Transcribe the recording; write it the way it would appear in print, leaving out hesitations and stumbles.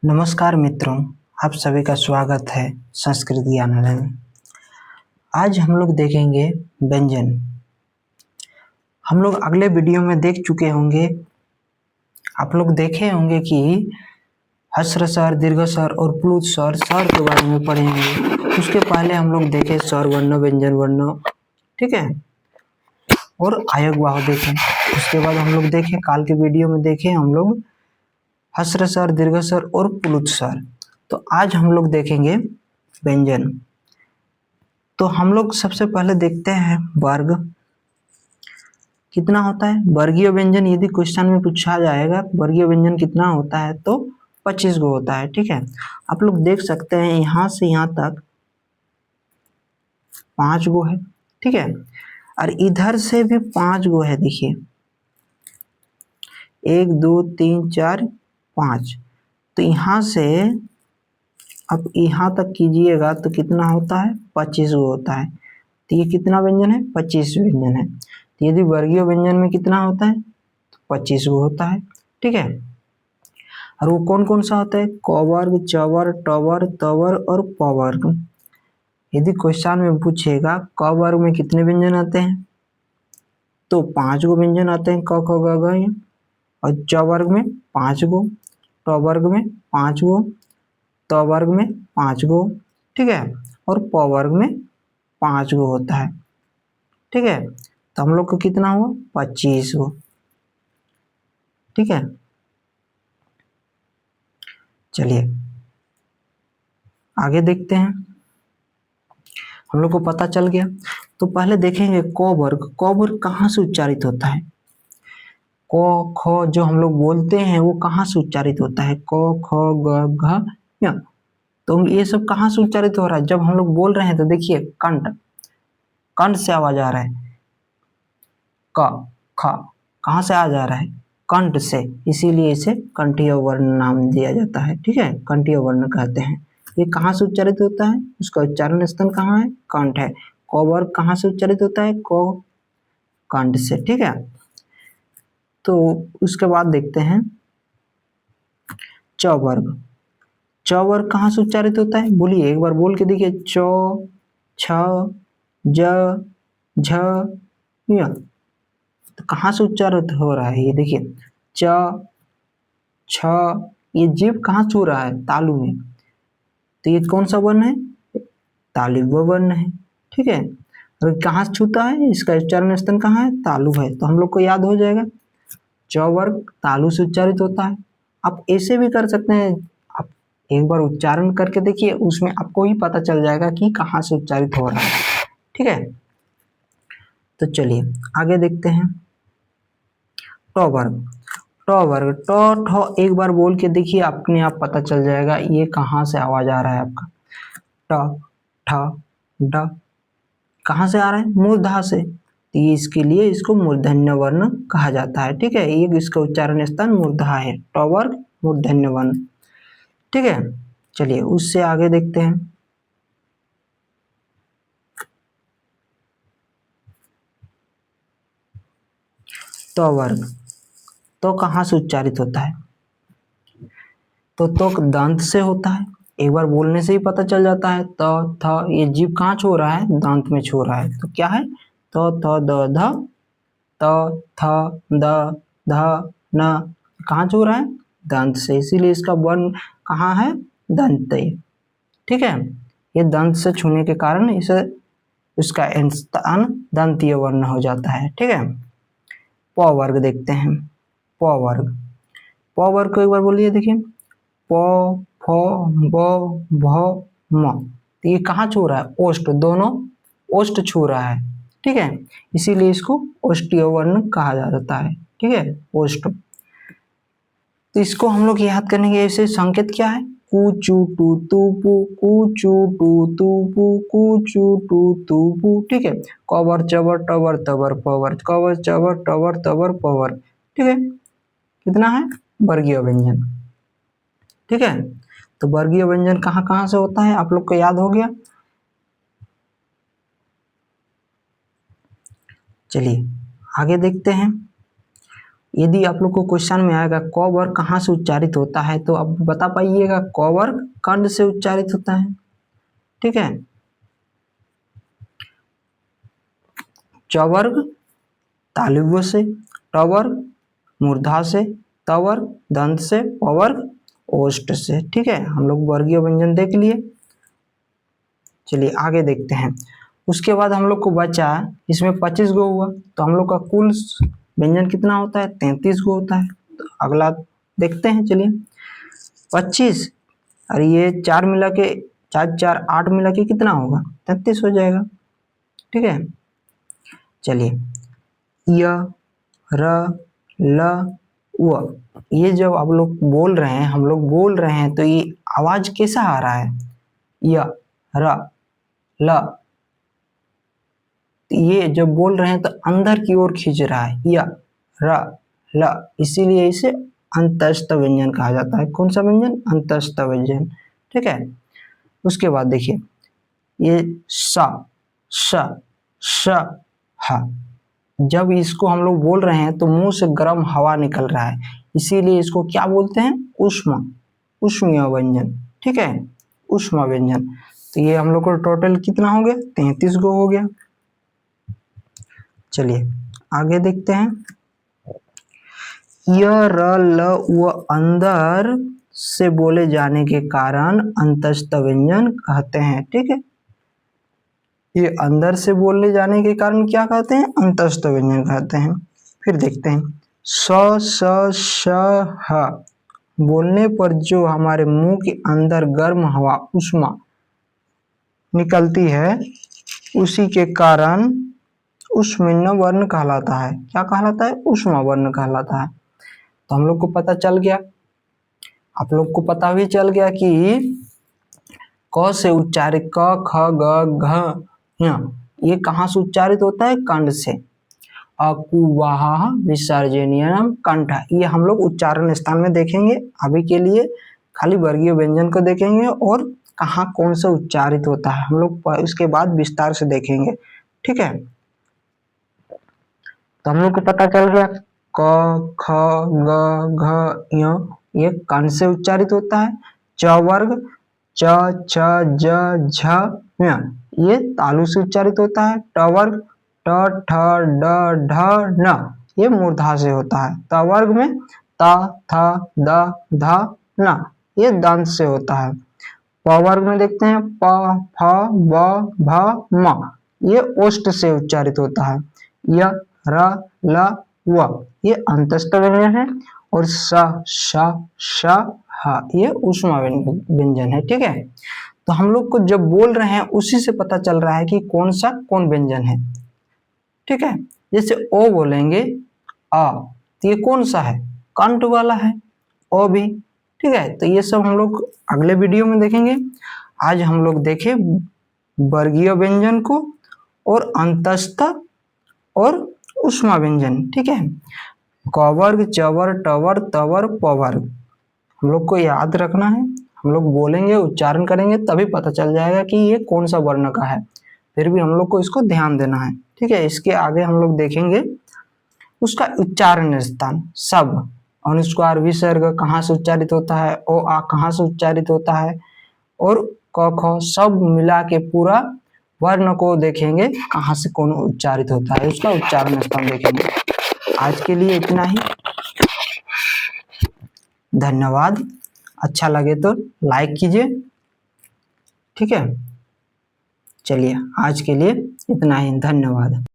नमस्कार मित्रों, आप सभी का स्वागत है संस्कृत ज्ञानालय में। आज हम लोग देखेंगे व्यंजन। हम लोग अगले वीडियो में देख चुके होंगे, आप लोग देखे होंगे कि हस्र स्वर, दीर्घ स्वर और प्लुत स्वर के बारे में पढ़ेंगे। उसके पहले हम लोग देखे स्वर वर्ण, व्यंजन वर्ण, ठीक है, और आयोग वाह देखें। उसके बाद हम लोग देखें, काल के वीडियो में देखें हम लोग हस्र स्वर, दीर्घ स्वर और प्लुत स्वर। तो आज हम लोग देखेंगे व्यंजन। तो हम लोग सबसे पहले देखते हैं वर्ग कितना होता है। वर्गीय व्यंजन यदि क्वेश्चन में पूछा जाएगा वर्गीय व्यंजन कितना होता है तो 25 गो होता है, ठीक है। आप लोग देख सकते हैं यहाँ से यहाँ तक 5 गो है, ठीक है, और इधर से भी 5 गो है। देखिए 1 2 3 4 5। तो यहाँ से अब यहाँ तक कीजिएगा तो कितना होता है, 25 गो होता है। तो ये कितना व्यंजन है, 25 व्यंजन है। तो यदि वर्गीय व्यंजन में कितना होता है तो 25 गो होता है, ठीक है। और वो कौन कौन सा होता है, क वर्ग, च वर्ग, ट वर्ग, त वर्ग और प वर्ग। यदि क्वेश्चन में पूछेगा क वर्ग में कितने व्यंजन आते हैं तो 5 गो व्यंजन आते हैं, क ख ग घ। और च वर्ग में 5 गो, ट वर्ग में 5 गो, त वर्ग में 5 गो, ठीक है, और प वर्ग में 5 गो होता है, ठीक है। तो हम लोग को कितना हुआ, 25 गो, ठीक है। चलिए आगे देखते हैं। हम लोग को पता चल गया। तो पहले देखेंगे क वर्ग। क वर्ग कहाँ से उच्चारित होता है, क ख जो हम लोग बोलते हैं वो कहाँ से उच्चारित होता है, क ख ग घ ञ। तो ये सब कहाँ से उच्चारित हो रहा है, जब हम लोग बोल रहे हैं तो देखिए कंठ, कंठ से आवाज आ रहा है। क ख कहाँ से आ जा रहा है, कंठ से, इसीलिए इसे कंठीय वर्ण नाम दिया जाता है, ठीक है, कंठीय वर्ण कहते हैं। ये कहाँ से उच्चारित होता है, उसका उच्चारण स्थल कहाँ है, कंठ है। क वर्ग कहाँ से उच्चारित होता है, क कंठ से, ठीक है। तो उसके बाद देखते हैं च वर्ग। च वर्ग कहाँ से उच्चारित होता है, बोलिए एक बार बोल के देखिए, च, छ, ज, झ, ञ। तो कहाँ से उच्चारित हो रहा है, ये देखिए च, छ, ये जीभ कहाँ छू रहा है, तालु में। तो ये कौन सा वर्ण है, तालव्य वर्ण है, ठीक है। और कहाँ से छूता है, इसका उच्चारण स्थल कहाँ है, तालु है। तो हम लोग को याद हो जाएगा च वर्ग तालु से उच्चारित होता है। आप ऐसे भी कर सकते हैं, आप एक बार उच्चारण करके देखिए, उसमें आपको ही पता चल जाएगा कि कहाँ से उच्चारित हो रहा है, ठीक है। तो चलिए आगे देखते हैं ट वर्ग। ट वर्ग, ट ठ एक बार बोल के देखिए, अपने आप पता चल जाएगा ये कहाँ से आवाज आ रहा है आपका। ट, ठ, ड कहाँ से आ रहा है, मूर्धा से। तो ये इसके लिए इसको मूर्धन्य वर्ण कहा जाता है, ठीक है। ये इसका उच्चारण स्थान मूर्धा है, ट वर्ग मूर्धन्य वर्ण, ठीक है। चलिए उससे आगे देखते हैं त वर्ग। तो कहाँ से उच्चारित होता है, तो दांत से होता है। एक बार बोलने से ही पता चल जाता है। त थ, ये जीभ कहाँ छू रहा है, दांत में छू रहा है। तो क्या है, त थ द ध, त थ द ध न, कहाँ छू रहा है, दांत से, इसीलिए इसका वर्ण कहाँ है, दंत, ठीक है। ये दंत से छूने के कारण इसे इसका स्थान दंतीय वर्ण हो जाता है, ठीक है। प वर्ग देखते हैं, प वर्ग। प वर्ग को एक बार बोलिए, देखिए प, फ, ब, भ, म। तो ये कहाँ छू रहा है, ओष्ठ, दोनों ओष्ठ छू रहा है, ठीक है। इसीलिए इसको ओष्ठीय वर्ण कहा जाता है, ठीक है, ओष्ठ। तो इसको हम लोग याद करने के ऐसे संकेत क्या है, कु चू टू तू पू, कु चू टू तू पू, कु चू टू तू पू, ठीक है। कवर चवर टवर तवर पवर, कवर चवर टवर तवर पवर, ठीक है। कितना है, वर्गीय व्यंजन, ठीक है। तो वर्गीय व्यंजन कहाँ कहाँ से होता है, आप लोग को याद हो गया। चलिए आगे देखते हैं यदि आप लोग को क्वेश्चन में आएगा क वर्ग कहाँ से उच्चारित होता है, तो आप बता पाइएगा क वर्ग कंठ से उच्चारित होता है। ठीक है, च वर्ग तालव्य से, ट वर्ग मूर्धा से, त वर्ग दंत से, प वर्ग ओष्ठ से। ठीक है, हम लोग वर्गीय व्यंजन देख लिए। चलिए आगे देखते हैं। उसके बाद हम लोग को बचा, इसमें 25 गो हुआ, तो हम लोग का कुल व्यंजन कितना होता है, 33 गो होता है। तो अगला देखते हैं। चलिए 25 और ये 4 मिला के 4 4 8 मिला के कितना होगा, 33 हो जाएगा। ठीक है, चलिए य र ल व, ये जब आप लोग बोल रहे हैं, हम लोग बोल रहे हैं, तो ये आवाज कैसा आ रहा है, य र ल, ये जब बोल रहे हैं तो अंदर की ओर खींच रहा है, य र ल, इसीलिए इसे अंतस्थ व्यंजन कहा जाता है। कौन सा व्यंजन, अंतस्थ व्यंजन। ठीक है, उसके बाद देखिए ये स श श ह, जब इसको हम लोग बोल रहे हैं तो मुंह से गर्म हवा निकल रहा है, इसीलिए इसको क्या बोलते हैं, ऊष्मा, ऊष्मीय व्यंजन। ठीक है, ऊष्मा व्यंजन। तो ये हम लोग को टोटल कितना हो गया, 33 गो हो गया। चलिए आगे देखते हैं। य र ल व अंदर से बोले जाने के कारण अंतस्थ व्यंजन कहते हैं। ठीक है, ये अंदर से बोलने जाने के कारण क्या कहते हैं, अंतस्थ व्यंजन कहते हैं। फिर देखते हैं स स श ह, बोलने पर जो हमारे मुंह के अंदर गर्म हवा ऊष्मा निकलती है, उसी के कारण ऊष्मीय वर्ण कहलाता है। क्या कहलाता है, ऊष्मा वर्ण कहलाता है। तो हम लोग को पता चल गया, आप लोग को पता भी चल गया कि क से उच्चारित क ख ग घ ञ, ये कहाँ से उच्चारित होता है, कंठ से। अकुवाह विसर्जनीयम कंठ, ये हम लोग उच्चारण स्थान में देखेंगे। अभी के लिए खाली वर्गीय व्यंजन को देखेंगे और कहाँ कौन सा उच्चारित होता है हम लोग उसके बाद विस्तार से देखेंगे। ठीक है, तो हम लोग को पता चल गया क ख ग घ ञ, ये कंठ से उच्चारित होता है। च वर्ग च छ ज झ ञ, ये तालु से उच्चारित होता है। ट वर्ग ट ठ ड ढ न, ये मूर्धा से होता है। त वर्ग में त थ द ध न, ये दंत से होता है। प वर्ग में देखते हैं प फ ब भ म, ये ओष्ठ से उच्चारित होता है। य र ल व, ये अंतस्थ व्यंजन है। और स श श ह, ये ऊष्मा व्यंजन है। ठीक है, तो हम लोग को जब बोल रहे हैं उसी से पता चल रहा है कि कौन सा कौन व्यंजन है। ठीक है, जैसे ओ बोलेंगे आ, तो ये कौन सा है, कंठ वाला है, ओ भी। ठीक है, तो ये सब हम लोग अगले वीडियो में देखेंगे। आज हम लोग देखे वर्गीय व्यंजन को और अंतस्थ और ऊष्मा व्यंजन। ठीक है, क वर्ग च वर्ग ट वर्ग त वर्ग प वर्ग हम लोग को याद रखना है। हम लोग बोलेंगे, उच्चारण करेंगे, तभी पता चल जाएगा कि ये कौन सा वर्ण का है। फिर भी हम लोग को इसको ध्यान देना है। ठीक है, इसके आगे हम लोग देखेंगे उसका उच्चारण स्थान, सब, अनुस्वार विसर्ग कहाँ से उच्चारित होता है, ओ आ कहाँ से उच्चारित होता है, और क ख सब मिला के पूरा वर्ण को देखेंगे कहाँ से कौन उच्चारित होता है, उसका उच्चारण स्थान देखेंगे। आज के लिए इतना ही, धन्यवाद। अच्छा लगे तो लाइक कीजिए। ठीक है, चलिए आज के लिए इतना ही, धन्यवाद।